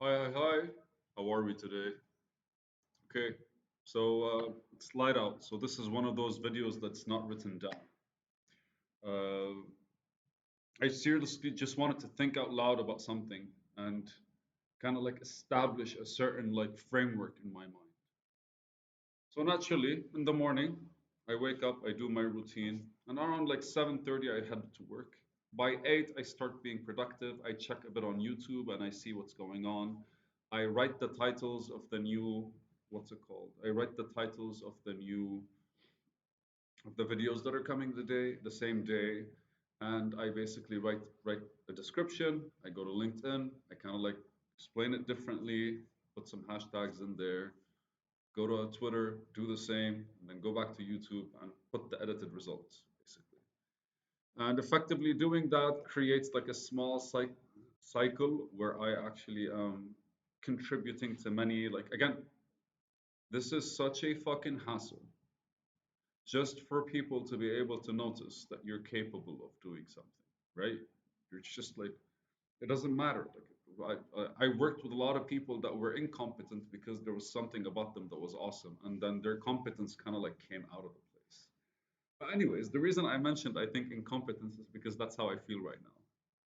Hi, hi, hi. How are we today? Okay, so slide out. So this is one of those videos that's not written down. Uh, I seriously just wanted to think out loud about something and kind of like establish a certain like framework in my mind. So naturally, in the morning, I wake up, I do my routine, and around like 7:30, I head to work. By 8, I start being productive. I check a bit on YouTube and I see what's going on. I write the titles of the new, what's it called? I write the titles of the videos that are coming the same day, and I basically write a description. I go to LinkedIn. I kind of like explain it differently, put some hashtags in there, go to Twitter, do the same, and then go back to YouTube and put the edited results, basically. And effectively doing that creates like a small cycle where I actually contributing to many, like, again, this is such a fucking hassle just for people to be able to notice that you're capable of doing something, right? You're just like, it doesn't matter. Like, I worked with a lot of people that were incompetent because there was something about them that was awesome, and then their competence kind of like came out of the place. But anyways, the reason I mentioned I think incompetence is because that's how I feel right now.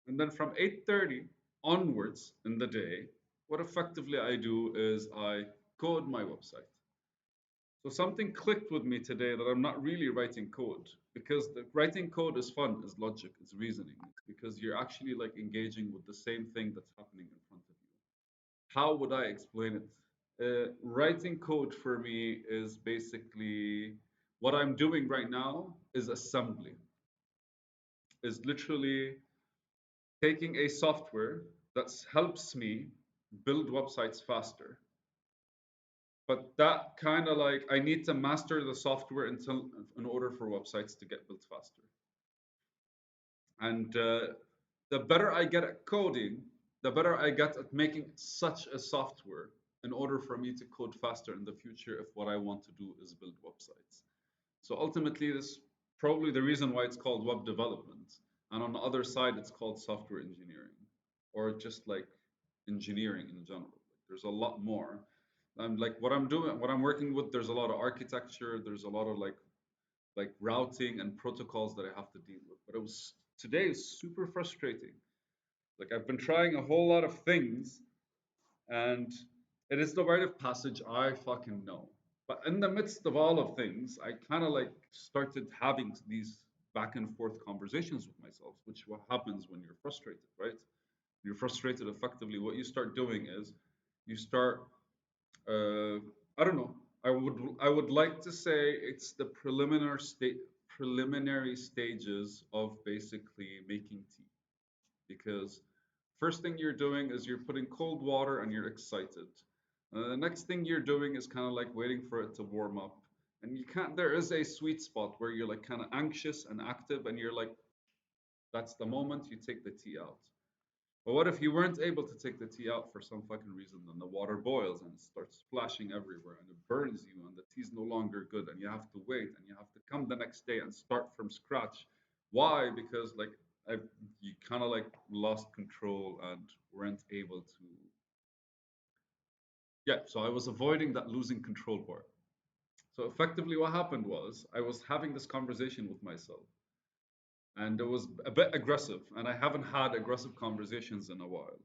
And then from 8:30 onwards in the day, what effectively I do is I code my website. So something clicked with me today that I'm not really writing code because the writing code is fun, is logic, it's reasoning. It's because you're actually like engaging with the same thing that's happening in front of you. How would I explain it? Writing code for me is basically what I'm doing right now is assembly. Is literally taking a software that helps me build websites faster. But that kind of like I need to master the software until in order for websites to get built faster. And the better I get at coding, the better I get at making such a software in order for me to code faster in the future if what I want to do is build websites. So ultimately, this probably the reason why it's called web development. And on the other side, it's called software engineering or just like engineering in general. Like, there's a lot more. Like what I'm doing, what I'm working with, there's a lot of architecture, there's a lot of like routing and protocols that I have to deal with. But it was today is super frustrating. Like I've been trying a whole lot of things, and it is the rite of passage. I fucking know. But in the midst of all of things, I kind of like started having these back and forth conversations with myself, which what happens when you're frustrated, right? You're frustrated effectively. What you start doing is you start uh, I don't know. I would like to say it's the preliminary stages of basically making tea because first thing you're doing is you're putting cold water and you're excited. The next thing you're doing is kind of like waiting for it to warm up. And you can't, there is a sweet spot where you're like kind of anxious and active and you're like, that's the moment you take the tea out. But what if you weren't able to take the tea out for some fucking reason? Then the water boils and it starts splashing everywhere and it burns you and the tea's no longer good and you have to wait and you have to come the next day and start from scratch. Why? Because like I, you kind of like lost control and weren't able to. Yeah, so I was avoiding that losing control part. So effectively, what happened was I was having this conversation with myself, and it was a bit aggressive, and I haven't had aggressive conversations in a while.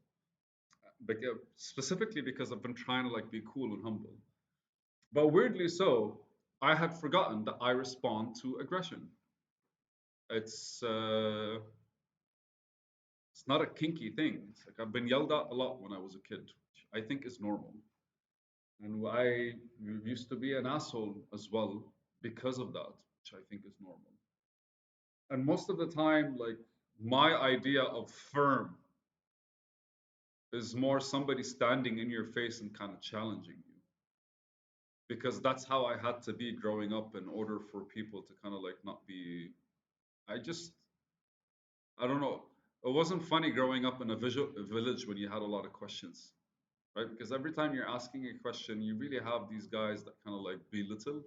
Specifically because I've been trying to like be cool and humble. But weirdly so, I had forgotten that I respond to aggression. It's not a kinky thing. It's like I've been yelled at a lot when I was a kid, which I think is normal. And I used to be an asshole as well because of that, which I think is normal. And most of the time, like my idea of firm is more somebody standing in your face and kind of challenging you. Because that's how I had to be growing up in order for people to kind of like not be. I just, I don't know. It wasn't funny growing up in a village when you had a lot of questions, right? Because every time you're asking a question, you really have these guys that kind of like belittle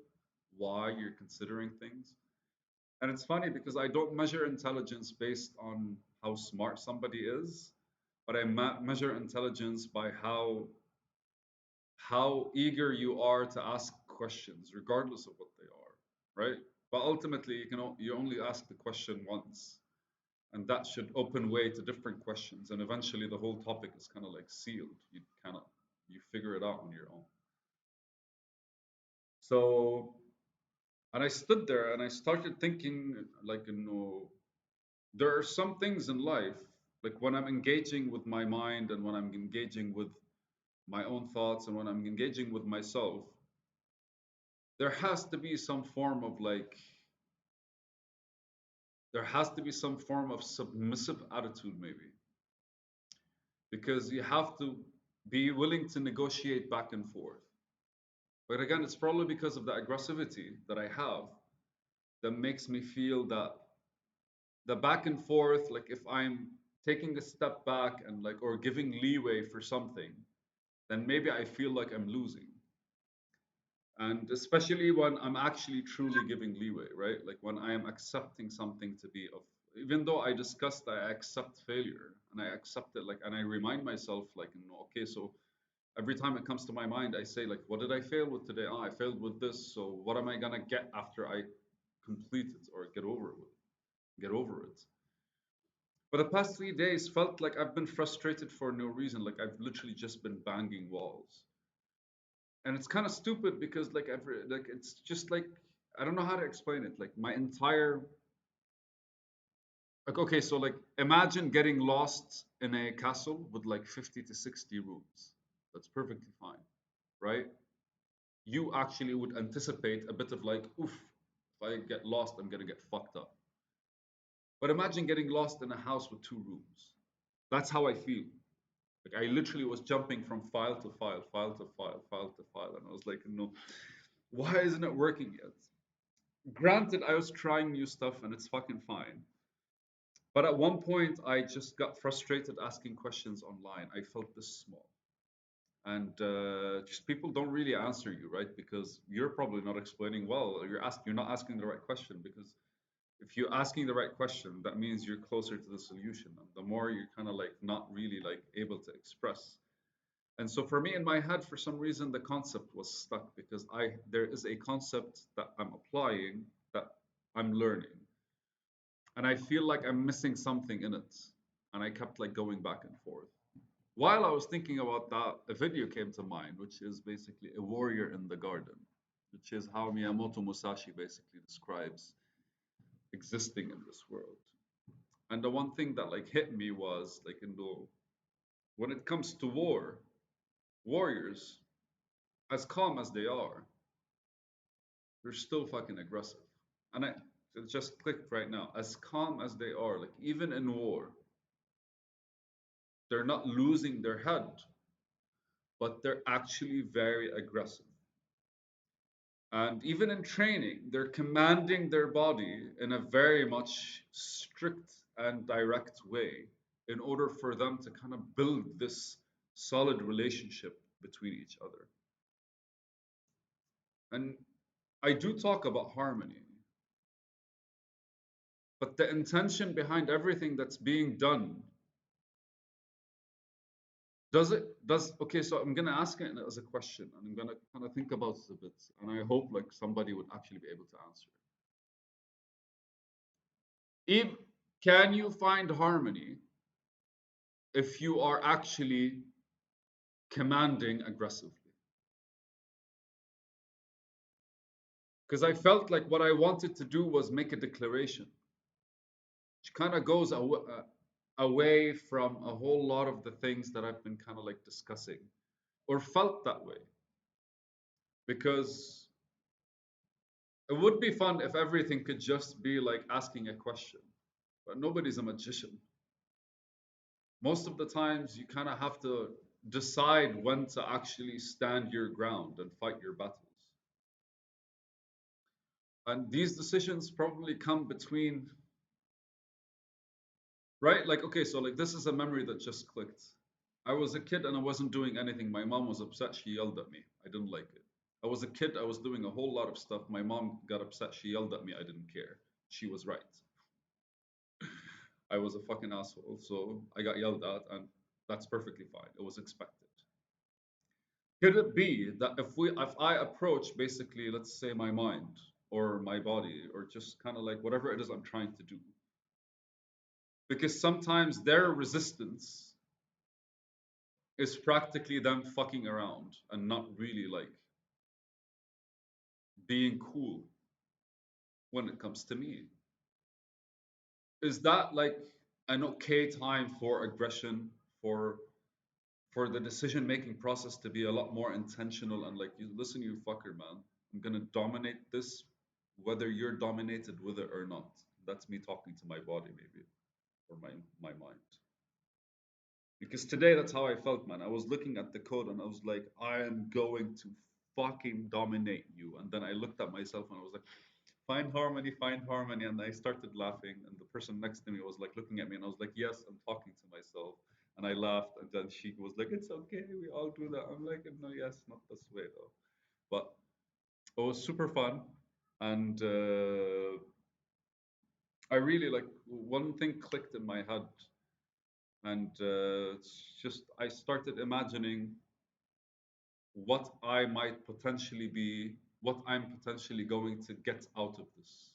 why you're considering things. And it's funny because I don't measure intelligence based on how smart somebody is. but I measure intelligence by how eager you are to ask questions, regardless of what they are, right? But ultimately, you only ask the question once, and that should open way to different questions, and eventually the whole topic is kind of like sealed. You figure it out on your own. So, and I stood there and I started thinking, like, there are some things in life, like when I'm engaging with my mind and when I'm engaging with my own thoughts and when I'm engaging with myself, there has to be some form of like, there has to be some form of submissive attitude, maybe, because you have to be willing to negotiate back and forth. But again, it's probably because of the aggressivity that I have that makes me feel that the back and forth, like if I'm taking a step back and like, or giving leeway for something, then maybe I feel like I'm losing. And especially when I'm actually truly giving leeway, right? Like when I am accepting something to be of, even though I discussed, I accept failure and I accept it, like, and I remind myself, like, okay, so every time it comes to my mind, I say, like, what did I fail with today? Oh, I failed with this. So what am I gonna get after I complete it or get over it? But the past 3 days felt like I've been frustrated for no reason. Like I've literally just been banging walls. And it's kind of stupid because like it's just like I don't know how to explain it. Like my entire like okay, so like imagine getting lost in a castle with like 50 to 60 rooms. That's perfectly fine, right? You actually would anticipate a bit of like, oof, if I get lost, I'm gonna get fucked up. But imagine getting lost in a house with two rooms. That's how I feel. Like I literally was jumping from file to file, file to file, file to file, and I was like, no, why isn't it working yet? Granted, I was trying new stuff and it's fucking fine. But at one point, I just got frustrated asking questions online. I felt this small. And just people don't really answer you, right? Because you're probably not explaining well. You're not asking the right question. Because if you're asking the right question, that means you're closer to the solution. And the more you're kind of like not really like able to express. And so for me in my head, for some reason, the concept was stuck because there is a concept that I'm applying that I'm learning, and I feel like I'm missing something in it, and I kept like going back and forth. While I was thinking about that, a video came to mind, which is basically a warrior in the garden, which is how Miyamoto Musashi basically describes existing in this world. And the one thing that like hit me was like when it comes to warriors, as calm as they are, they're still fucking aggressive. And it just clicked right now. As calm as they are, like even in war, they're not losing their head, but they're actually very aggressive. And even in training, they're commanding their body in a very much strict and direct way in order for them to kind of build this solid relationship between each other. And I do talk about harmony, but the intention behind everything that's being done, does okay, so I'm gonna ask it as a question and I'm gonna kind of think about it a bit, and I hope like somebody would actually be able to answer it. If can you find harmony if you are actually commanding aggressively? Because I felt like what I wanted to do was make a declaration, which kind of goes away from a whole lot of the things that I've been kind of like discussing or felt that way. Because it would be fun if everything could just be like asking a question, but nobody's a magician. Most of the times, you kind of have to decide when to actually stand your ground and fight your battles. And these decisions probably come between, right? Like, okay, so like this is a memory that just clicked. I was a kid and I wasn't doing anything. My mom was upset. She yelled at me. I didn't like it. I was a kid. I was doing a whole lot of stuff. My mom got upset. She yelled at me. I didn't care. She was right. I was a fucking asshole. So I got yelled at. And That's perfectly fine. It was expected. Could it be that if I approach basically, let's say my mind or my body or just kind of like whatever it is I'm trying to do, because sometimes their resistance is practically them fucking around and not really like being cool when it comes to me. Is that like an okay time for aggression, for for the decision making process to be a lot more intentional and like, you listen, you fucker, man, I'm gonna dominate this whether you're dominated with it or not. That's me talking to my body, maybe, or my mind. Because today that's how I felt, man. I was looking at the code and I was like, I am going to fucking dominate you. And then I looked at myself and I was like, find harmony, find harmony. And I started laughing. And the person next to me was like looking at me and I was like, yes, I'm talking to myself. And I laughed. And then she was like, it's okay. We all do that. I'm like, no, yes, not this way though. But it was super fun. And I really like one thing clicked in my head. And it's just, I started imagining what I might potentially be, what I'm potentially going to get out of this.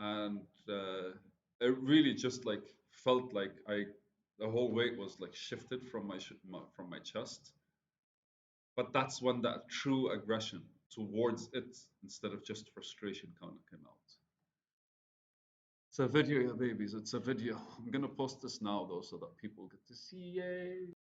And it really just like felt like the whole weight was like shifted from from my chest. But that's when that true aggression towards it instead of just frustration kind of came out. It's a video, yeah, babies. It's a video. I'm gonna post this now though, so that people get to see. Yay!